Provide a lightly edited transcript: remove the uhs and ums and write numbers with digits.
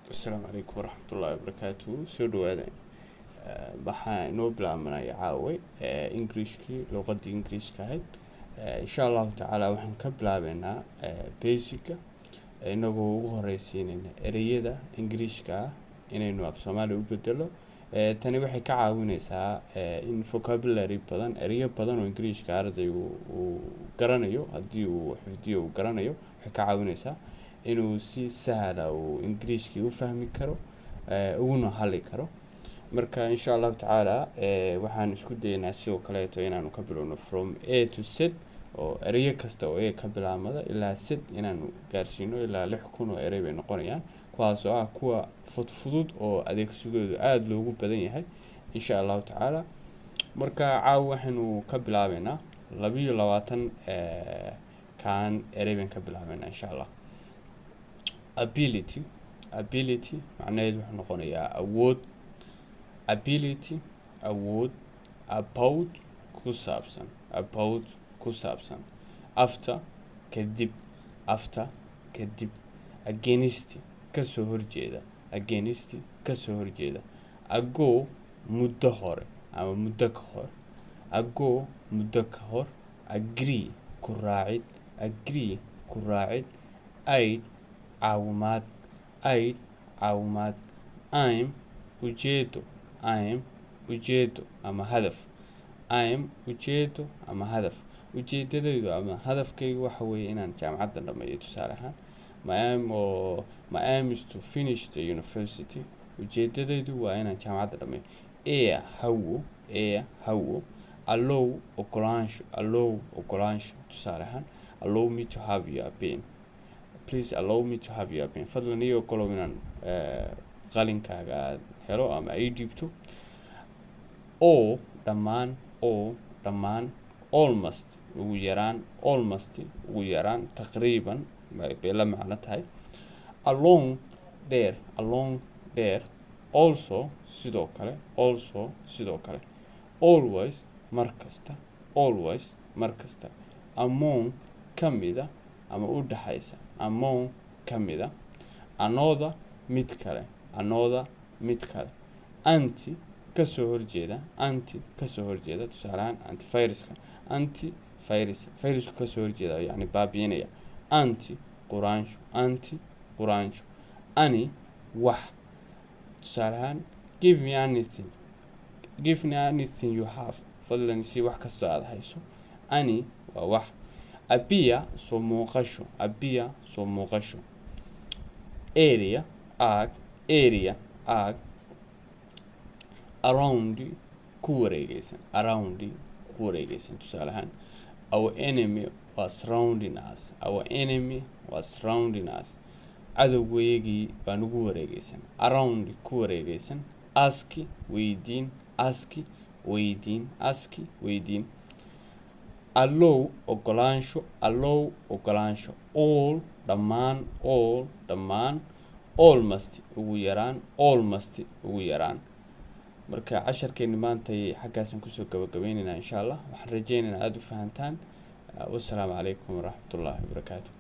السلام عليكم ورحمة الله وبركاته. سو dhawaada waxaan inoo bilaabanayaa caawa Englishkii luqadii Englishka ahayd. Insha Allah taala waxaan ka bilaabeynaa basic inagoo ugu horeysiinayna ereyada Englishka inaynu af Soomaali u bedelo. Tani waxay ka caawinaysaa in vocabulary badan ereyo badan oo Englishka ardaygu uu garanayo haddii uu xifdiyo uu garanayo waxay ka caawinaysaa inuu si sahal ah uu Englishkii u fahmi karo uguna hadli karo. marka insha Allah taala waxaan isku daynaa sidoo kale inaanu ka bilowno from A to Z oo ereyo kasta oo ka bilaabmada ilaa Z inaanu gaarsiino ilaa 6,000 oo erey bay noqonayaan kuwaas oo ah kuwa fudud oo adeegsigoodu aad loogu badan yahay insha Allah taala. marka caawa waxaanu ka bilaabeynaa 22 kan erey baan ka bilaabeynaa insha Allah. ability macnaheedu wuxuu noqonayaa awood. ability awood. about ku saabsan. after kadib. against kasoo horjeeda. ago muddo hore ama muddo ka hor. agree ku raacid. aid caawimaad. I'm ujeedo ama hadaf. ujeedadaydu ama hadafkaygu waxa weeye inaan jaamacadda dhameeyo tusaale ahaan. my aim is to finish the university. ujeedadaydu waa inaan jaamacadda dhameeyo. hawo. allow ogolaansho tusaale ahaan. allow me to have your pen. please allow me to have your pen. fadlan ii ogolow inaan qalinkaaga aad helo ama ay dhiibto. oo dhammaan. almost ugu yaraan taqriiban bay la macno tahay. along dheer. also sidoo kale. always markasta. among kamida ama u dhaxaysa. kamida. another mid kale. anti kasoo horjeeda tusaale ahaan antiviruska. virusku kasoo horjeeda yani baabiinaya. quraansho. ani wax tusaale ahaan give me anything you have. fadlan si wax kastoo aad hayso. ani waa wax. appear soo muuqasho. area aag. around ku wareegaysan tusaale ahaan. our enemy was surrounding us. cadowgeygii baa nagu wareegaysan. around ku wareegaysan. ask weydiin. allow ogolaansho. all dhammaan. almost ugu yaraan. marka casharkeeni maanta xaggaasaan kusoo gabagabaynaynaa insha Allah. waxaan rajaynaynaa aad u fahantaan. wassalaamu calaykum waraxmatullaahi wabarakaatuh.